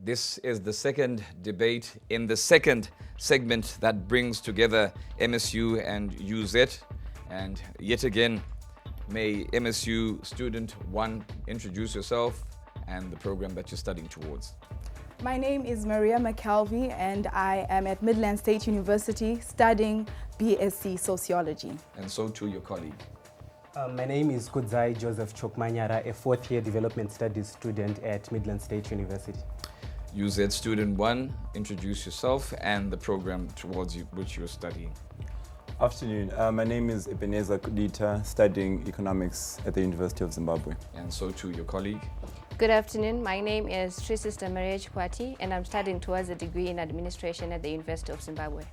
This is the second debate in the second segment that brings together MSU and UZ. And yet again, may MSU student 1 introduce yourself and the program that you're studying towards. My name is Maria McKelvey and I am at Midland State University studying BSc Sociology. And so too your colleague. My name is Kudzai Joseph Chokmanyara, a fourth-year development studies student at Midland State University. UZ student 1, introduce yourself and the program towards which you're studying. Afternoon. My name is Ebenezer Kudita, studying economics at the University of Zimbabwe. And so too your colleague. Good afternoon. My name is Trisista Maria Chikwati and I'm studying towards a degree in administration at the University of Zimbabwe.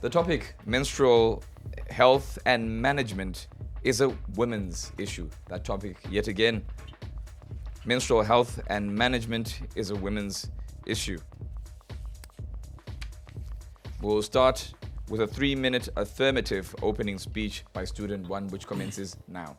The topic, menstrual health and management, is a women's issue. That topic, yet again, menstrual health and management is a women's issue. We'll start with a 3-minute affirmative opening speech by student 1, which commences now.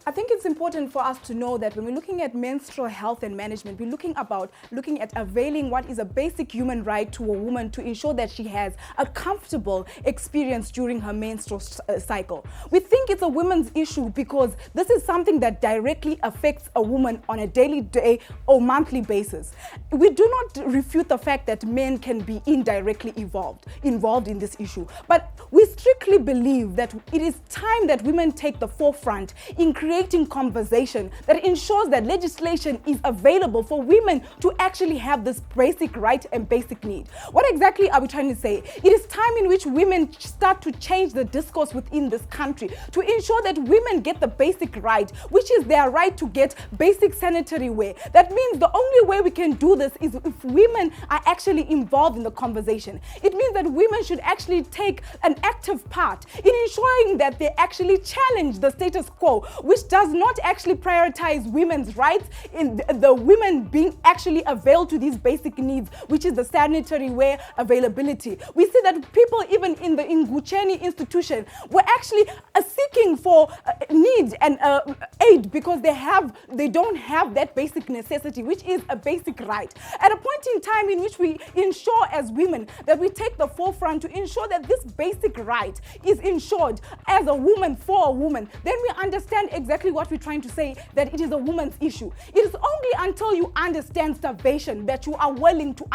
I think it's important for us to know that when we're looking at menstrual health and management, we're looking at availing what is a basic human right to a woman to ensure that she has a comfortable experience during her menstrual cycle. We think it's a women's issue because this is something that directly affects a woman on a daily, day or monthly basis. We do not refute the fact that men can be indirectly involved in this issue, but we strictly believe that it is time that women take the forefront in creating conversation that ensures that legislation is available for women to actually have this basic right and basic need. What exactly are we trying to say? It is time in which women start to change the discourse within this country to ensure that women get the basic right, which is their right to get basic sanitary wear. That means the only way we can do this is if women are actually involved in the conversation. It means that women should actually take an active part in ensuring that they actually challenge the status quo, which does not actually prioritize women's rights in the women being actually availed to these basic needs, which is the sanitary wear availability. We see that people even in the Ngucheni institution were actually seeking for need and aid because they don't have that basic necessity, which is a basic right. At a point in time in which we ensure as women that we take the forefront to ensure that this basic right is ensured as a woman for a woman, then we understand exactly what we're trying to say, that it is a woman's issue. It is only until you understand starvation that you are willing to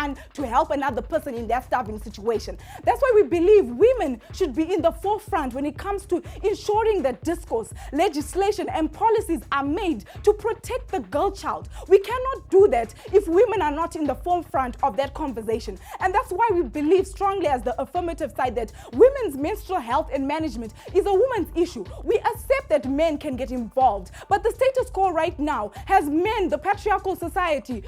help another person in their starving situation. That's why we believe women should be in the forefront when it comes to ensuring that discourse, legislation and policies are made to protect the girl child. We cannot do that if women are not in the forefront of that conversation. And that's why we believe strongly as the affirmative side that women's menstrual health and management is a woman's issue. We accept that men can get involved, but the status quo right now has men, the patriarchal society,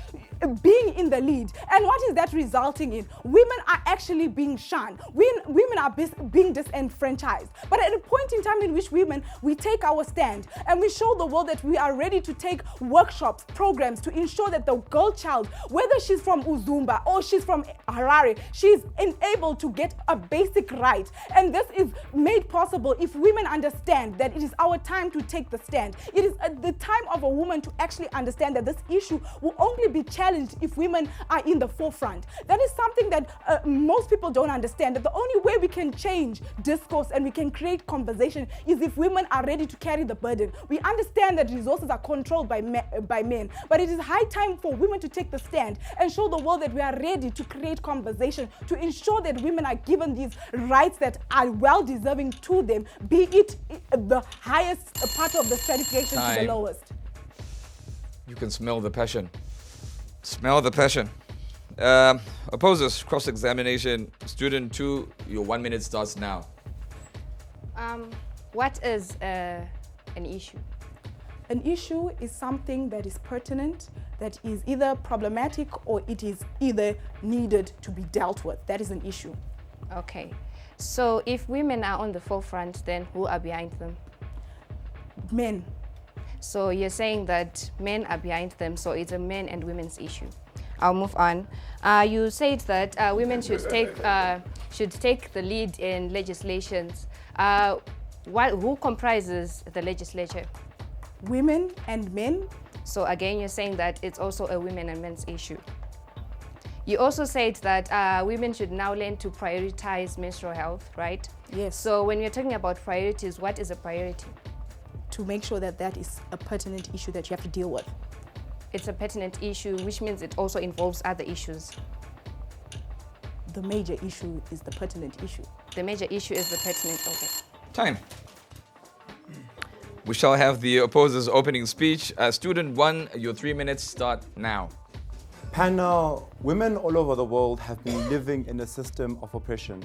being in the lead. And what is that resulting in? Women are actually being shunned. Women are being disenfranchised. But at a point in time in which we take our stand and we show the world that we are ready to take workshops, programs to ensure that the girl child, whether she's from Uzumba or she's from Harare, she's enabled to get a basic right. And this is made possible if women understand that it is our time to take the stand. It is the time of a woman to actually understand that this issue will only be challenged if women are in the forefront. That is something that most people don't understand, that the only way we can change discourse and we can create conversation is if women are ready to carry the burden. We understand that resources are controlled by men, but it is high time for women to take the stand and show the world that we are ready to create conversation to ensure that women are given these rights that are well deserving to them, be it the highest part of the stratification to the lowest. You can smell the passion. Smell the passion. Opposers, cross-examination. Student 2, your 1 minute starts now. What is an issue? An issue is something that is pertinent, that is either problematic or it is either needed to be dealt with. That is an issue. Okay. So if women are on the forefront, then who are behind them? Men. So you're saying that men are behind them, so it's a men and women's issue. I'll move on. You said that women should take the lead in legislations. Who comprises the legislature? Women and men. So again, you're saying that it's also a women and men's issue. You also said that women should now learn to prioritize menstrual health, right? Yes. So when we're talking about priorities, what is a priority? To make sure that that is a pertinent issue that you have to deal with. It's a pertinent issue, which means it also involves other issues. The major issue is the pertinent issue. The major issue is the pertinent, okay. Time. We shall have the opposers' opening speech. Student 1, your 3 minutes start now. Panel, women all over the world have been living in a system of oppression.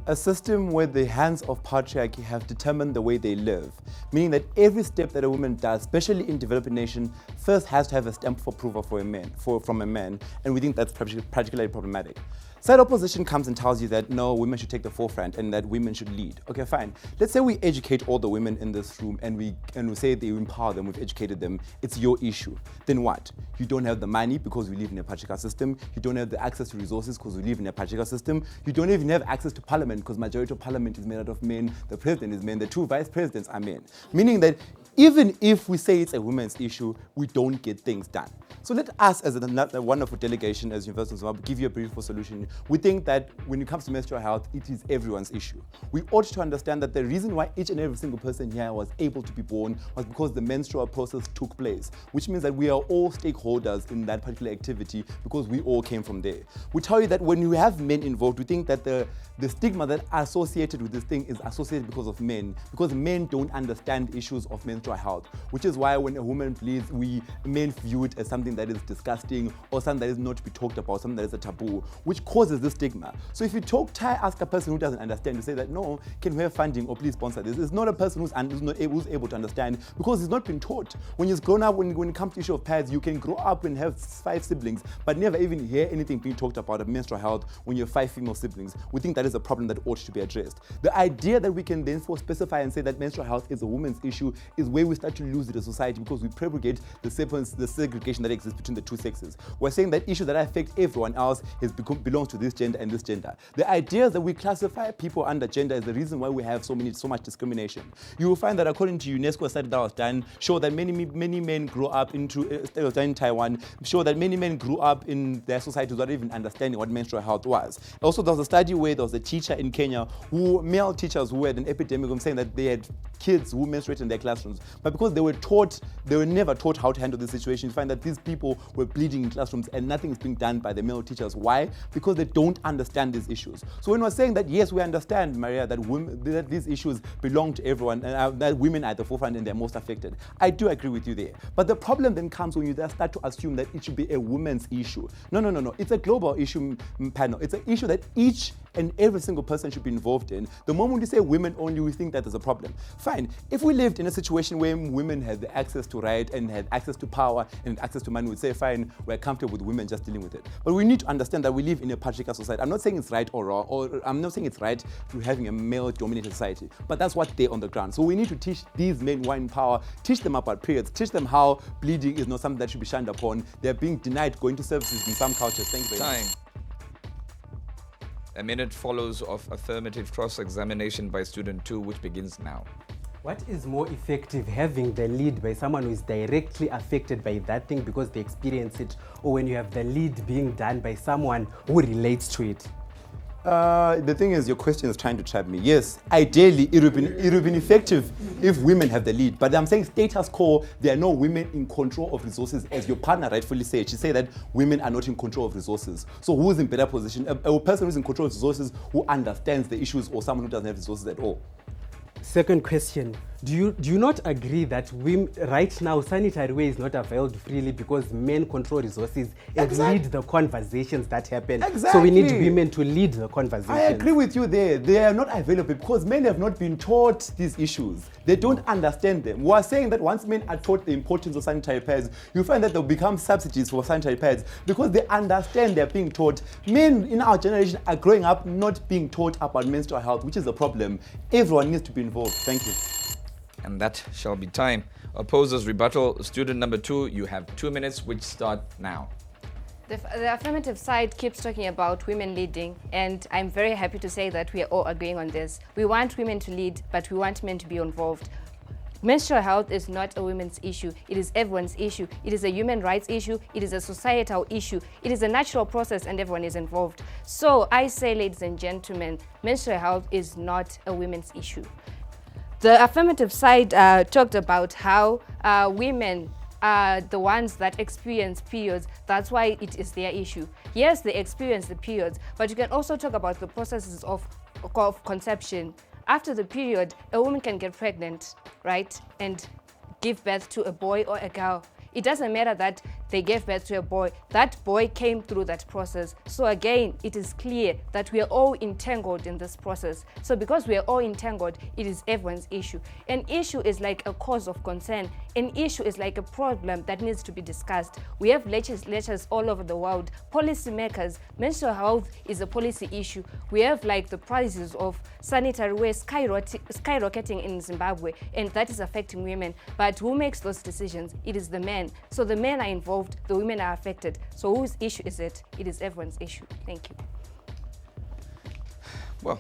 A system where the hands of patriarchy have determined the way they live, meaning that every step that a woman does, especially in developing nations, first has to have a stamp of approval from a man, and we think that's particularly problematic. Side opposition comes and tells you that no, women should take the forefront and that women should lead. Okay, fine. Let's say we educate all the women in this room and we say they empower them, we've educated them, it's your issue. Then what? You don't have the money because we live in a patriarchal system. You don't have the access to resources because we live in a patriarchal system. You don't even have access to parliament because majority of parliament is made out of men, the president is men, the 2 vice presidents are men. Meaning that even if we say it's a women's issue, we don't get things done. So let us, as a wonderful delegation, as University of Zimbabwe, give you a beautiful solution. We think that when it comes to menstrual health, it is everyone's issue. We ought to understand that the reason why each and every single person here was able to be born was because the menstrual process took place, which means that we are all stakeholders in that particular activity because we all came from there. We tell you that when you have men involved, we think that the stigma that associated with this thing is associated because of men, because men don't understand issues of menstrual health, which is why when a woman bleeds, men view it as something that is disgusting or something that is not to be talked about, something that is a taboo, which causes this stigma. So if you ask a person who doesn't understand to say that, no, can we have funding or please sponsor this? It's not a person who's able to understand because he's not been taught. When he's grown up, when it comes to the issue of pads, you can grow up and have 5 siblings, but never even hear anything being talked about menstrual health when you have 5 female siblings. We think that is a problem that ought to be addressed. The idea that we can therefore specify and say that menstrual health is a woman's issue is where we start to lose it as a society because we propagate the segregation that exists between the 2 sexes. We're saying that issue that affects everyone else belongs to this gender and this gender. The idea that we classify people under gender is the reason why we have so much discrimination. You will find that according to UNESCO study that was done, show that many men grew up in Taiwan, show that many men grew up in their society without even understanding what menstrual health was. Also, there was a study where there was a teacher in Kenya, male teachers who had an epidemic of saying that they had kids who menstruated in their classrooms, but because they were never taught how to handle this situation, you find that these people were bleeding in classrooms and nothing is being done by the male teachers. Why? Because they don't understand these issues. So when we're saying that, yes, we understand, Maria, that these issues belong to everyone and that women are at the forefront and they're most affected. I do agree with you there. But the problem then comes when you just start to assume that it should be a women's issue. No. It's a global issue, panel. It's an issue that each and every single person should be involved in. The moment you say women only, we think that there's a problem. Fine. If we lived in a situation where women had the access to right and had access to power and access to money, we'd say, fine, we're comfortable with women just dealing with it. But we need to understand that we live in a patriarchal society. I'm not saying it's right or wrong, or I'm not saying it's right to having a male-dominated society, but that's what they're on the ground. So we need to teach these men who are in power, teach them about periods, teach them how bleeding is not something that should be shunned upon. They're being denied going to services in some cultures. Thank you very much. A minute follows of affirmative cross-examination by student 2, which begins now. What is more effective, having the lead by someone who is directly affected by that thing because they experience it, or when you have the lead being done by someone who relates to it? The thing is, your question is trying to trap me. Yes, ideally, it would have been effective if women have the lead. But I'm saying status quo, there are no women in control of resources, as your partner rightfully said. She said that women are not in control of resources. So who is in better position? A person who is in control of resources, who understands the issues, or someone who doesn't have resources at all? Second question, do you not agree that right now sanitary ware is not availed freely because men control resources and lead the conversations that happen? Exactly. So we need women to lead the conversations. I agree with you there. They are not available because men have not been taught these issues. They don't understand them. We are saying that once men are taught the importance of sanitary pads, you find that they'll become subsidies for sanitary pads because they understand they're being taught. Men in our generation are growing up not being taught about menstrual health, which is a problem. Everyone needs to be involved. Thank you. And that shall be time. Opposers rebuttal. Student number 2, you have 2 minutes, which start now. The affirmative side keeps talking about women leading, and I'm very happy to say that we are all agreeing on this. We want women to lead, but we want men to be involved. Menstrual health is not a women's issue. It is everyone's issue. It is a human rights issue. It is a societal issue. It is a natural process and everyone is involved. So I say, ladies and gentlemen, menstrual health is not a women's issue. The affirmative side talked about how women are the ones that experience periods. That's why it is their issue. Yes, they experience the periods, but you can also talk about the processes of conception. After the period, a woman can get pregnant, right, and give birth to a boy or a girl. It doesn't matter that they gave birth to a boy. That boy came through that process. So again, it is clear that we are all entangled in this process. So because we are all entangled, it is everyone's issue. An issue is like a cause of concern. An issue is like a problem that needs to be discussed. We have legislatures all over the world, policymakers. Menstrual health is a policy issue. We have like the prices of sanitary waste skyrocketing in Zimbabwe, and that is affecting women. But who makes those decisions? It is the men. So the men are involved, the women are affected. So whose issue is it? It is everyone's issue. Thank you. Well,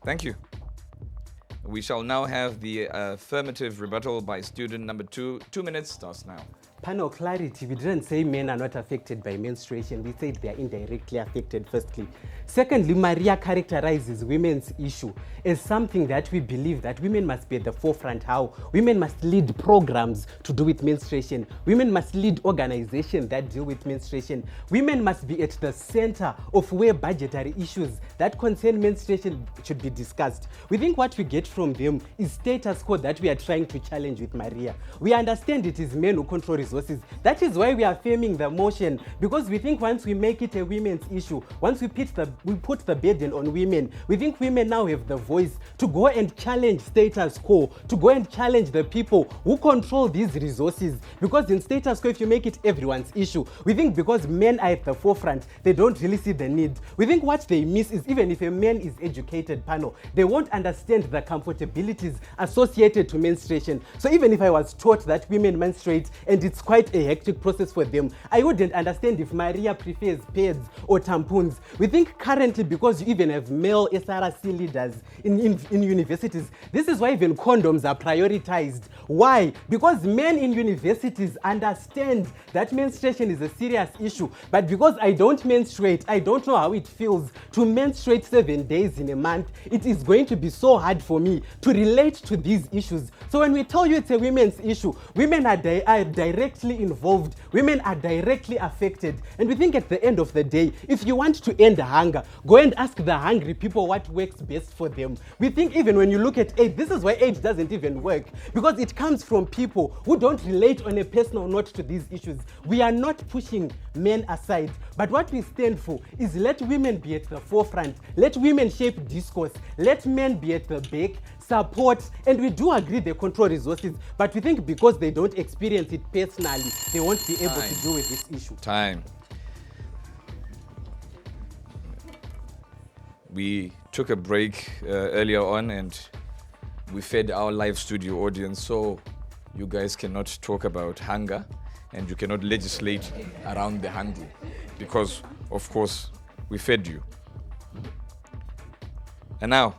thank you. We shall now have the affirmative rebuttal by student number 2. 2 minutes starts now. Panel clarity, we didn't say men are not affected by menstruation. We said they are indirectly affected, firstly. Secondly, Maria characterizes women's issue as something that we believe that women must be at the forefront. How? Women must lead programs to do with menstruation. Women must lead organizations that deal with menstruation. Women must be at the center of where budgetary issues that concern menstruation should be discussed. We think what we get from them is status quo that we are trying to challenge with Maria. We understand it is men who control resources. That is why we are affirming the motion, because we think once we make it a women's issue, once we put the burden on women, we think women now have the voice to go and challenge status quo, to go and challenge the people who control these resources. Because in status quo, if you make it everyone's issue, we think because men are at the forefront, they don't really see the need. We think what they miss is even if a man is educated, panel, they won't understand the comfortabilities associated to menstruation. So even if I was taught that women menstruate and it's quite a hectic process for them, I wouldn't understand if Maria prefers pads or tampons. We think currently, because you even have male SRC leaders in universities, this is why even condoms are prioritized. Why? Because men in universities understand that menstruation is a serious issue, but because I don't menstruate, I don't know how it feels to menstruate 7 days in a month. It is going to be so hard for me to relate to these issues. So when we tell you it's a women's issue, women are directly involved, women are directly affected. And we think at the end of the day, if you want to end hunger, go and ask the hungry people what works best for them. We think even when you look at AIDS, this is why AIDS doesn't even work, because it comes from people who don't relate on a personal note to these issues. We are not pushing men aside, but what we stand for is let women be at the forefront, let women shape discourse, let men be at the back, support, and we do agree they control resources, but we think because they don't experience it personally, they won't be able to deal with this issue. Time. We took a break earlier on and we fed our live studio audience, so you guys cannot talk about hunger and you cannot legislate around the hungry because, of course, we fed you. And now,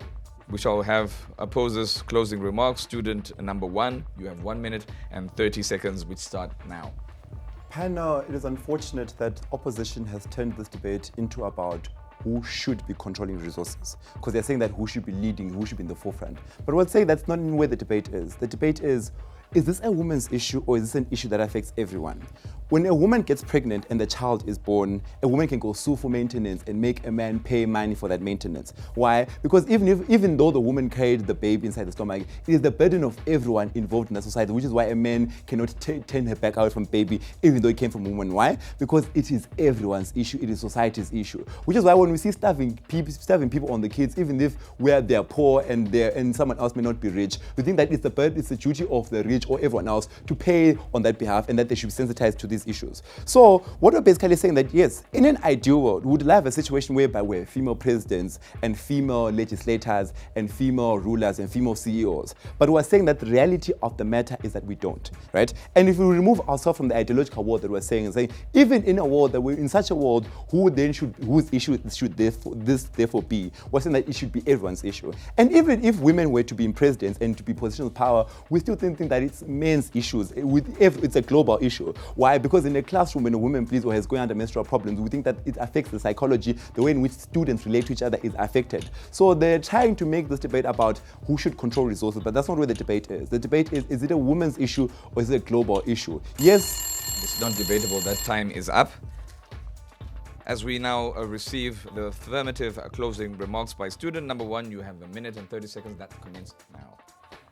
we shall have opposers' closing remarks. Student number 1, you have 1 minute and 30 seconds, which start now. Panel, it is unfortunate that opposition has turned this debate into about who should be controlling resources, because they're saying that who should be leading, who should be in the forefront. But we'll say that's not where the debate is. The debate is this a woman's issue or is this an issue that affects everyone? When a woman gets pregnant and the child is born, a woman can go sue for maintenance and make a man pay money for that maintenance. Why? Because even though the woman carried the baby inside the stomach, it is the burden of everyone involved in the society, which is why a man cannot turn her back out from baby, even though it came from a woman. Why? Because it is everyone's issue, it is society's issue. Which is why when we see starving people on the kids, even if where they are poor and someone else may not be rich, we think that it's the duty of the rich college or everyone else to pay on that behalf, and that they should be sensitized to these issues. So what we're basically saying that yes, in an ideal world, we would have a situation whereby we're female presidents and female legislators and female rulers and female CEOs. But we're saying that the reality of the matter is that we don't, right? And if we remove ourselves from the ideological world that we're saying, and saying even in a world that we're in such a world, whose issue should therefore be? We're saying that it should be everyone's issue. And even if women were to be in presidents and to be positions of power, we still think that it's men's issues. It's a global issue. Why? Because in a classroom, when a woman bleeds or is going under menstrual problems, we think that it affects the psychology, the way in which students relate to each other is affected. So they're trying to make this debate about who should control resources, but that's not where the debate is. The debate is it a woman's issue or is it a global issue? Yes. It's not debatable. That time is up. As we now receive the affirmative closing remarks by student number 1, you have 1 minute and 30 seconds. That commences now.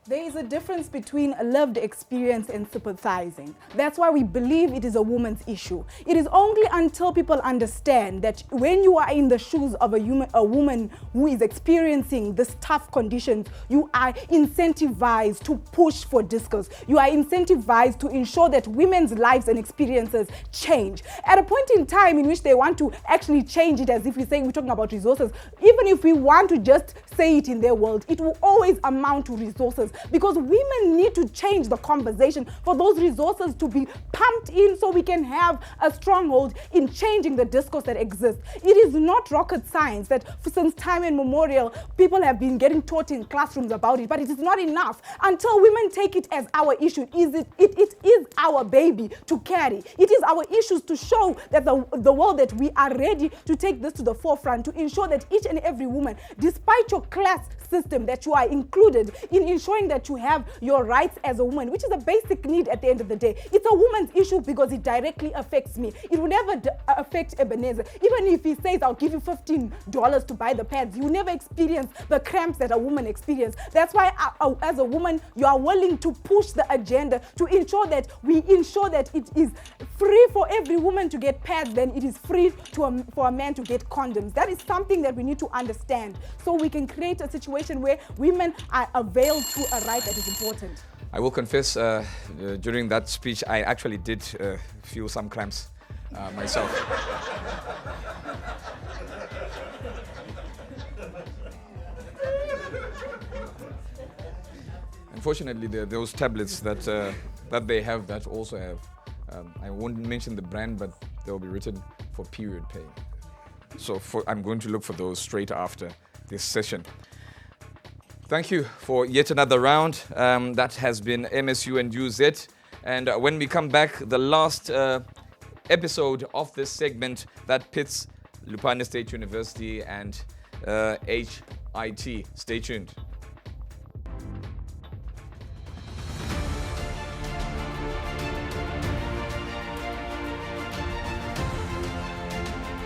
There is a difference between a lived experience and sympathizing. That's why we believe it is a woman's issue. It is only until people understand that when you are in the shoes of a woman who is experiencing this tough conditions, you are incentivized to push for discourse. You are incentivized to ensure that women's lives and experiences change. At a point in time in which they want to actually change it, as if we're talking about resources, even if we want to just say it in their world, it will always amount to resources. Because women need to change the conversation for those resources to be pumped in so we can have a stronghold in changing the discourse that exists. It is not rocket science that since time immemorial, people have been getting taught in classrooms about it, but it is not enough until women take it as our issue. It is our baby to carry. It is our issues to show that the world that we are ready to take this to the forefront, to ensure that each and every woman, despite your class system, that you are included in ensuring that you have your rights as a woman, which is a basic need at the end of the day. It's a woman's issue because it directly affects me. It will never affect Ebenezer. Even if he says, I'll give you $15 to buy the pads, you never experience the cramps that a woman experiences. That's why as a woman, you are willing to push the agenda to ensure that it is free for every woman to get pads, then it is free for a man to get condoms. That is something that we need to understand so we can create a situation where women are availed to a right that is important. I will confess, during that speech, I actually did feel some cramps myself. Unfortunately, there are those tablets that they have that also have. I won't mention the brand, but they'll be written for period pain. So I'm going to look for those straight after this session. Thank you for yet another round. That has been MSU and UZ. And when we come back, the last episode of this segment that pits Lupane State University and HIT. Stay tuned.